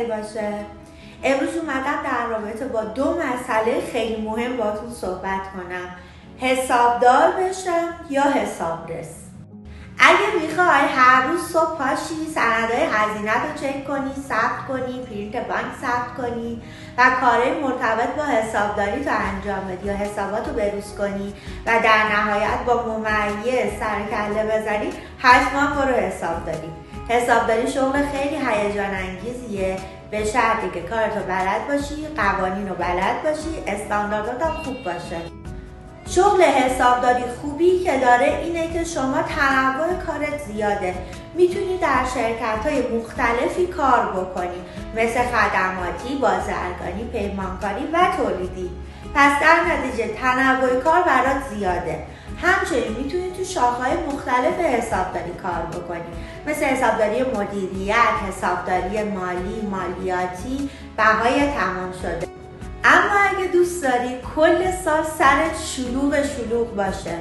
بخیر باشه. امروز اومدم در رابطه با 2 مسئله خیلی مهم باهاتون صحبت کنم. حسابدار بشم یا حسابرس. اگه میخوای هر روز صبح پاشی سندهای هزینه رو چک کنی، ثبت کنی، پرینت بانک ثبت کنی و کارهای مرتبط با حسابداری تو انجام بدی یا حسابات رو بروز کنی و در نهایت با ممیز سرکله بزنی، حتما برو حسابداری. حسابداری شغل خیلی هیجان انگیزیه، به شرطی که کارتو بلد باشی، قوانین رو بلد باشی، استانداردات هم خوب باشه. شغل حسابداری خوبی که داره اینه که شما تنوع کارت زیاده. میتونی در شرکت‌های مختلفی کار بکنی، مثل خدماتی، بازرگانی، پیمانکاری و تولیدی. پس در نتیجه تنوع کار برات زیاده. همچنین میتونی تو شاخه‌های مختلف حسابداری کار بکنی، مثل حسابداری مدیریت، حسابداری مالی، مالیاتی، بهای تمام شده. اما اگه دوست داری کل سال سرت شلوغ باشه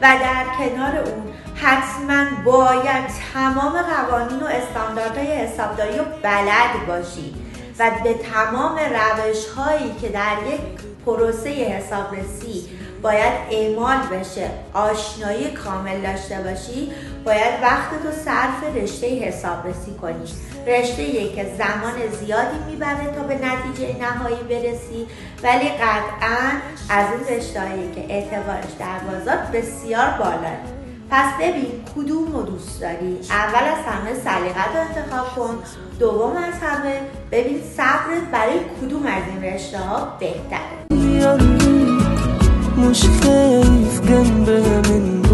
و در کنار اون حتما باید تمام قوانین و استانداردهای حسابداری رو بلد باشی و به تمام روش‌هایی که در یک پروسه حسابرسی باید اعمال بشه آشنایی کامل داشته باشی، باید وقتتو صرف رشته حسابرسی کنی. رشته‌ای که زمان زیادی میبره تا به نتیجه نهایی برسی، ولی قطعاً از اون رشته‌ای که اعتبارش در بازار بسیار بالاه. پس ببین کدوم رو دوست داری. اول از همه سلیقت رو انتخاب کن. دوم از همه ببین صبرت برای کدوم از این رشته ها بهتره. مش خايف جنبها من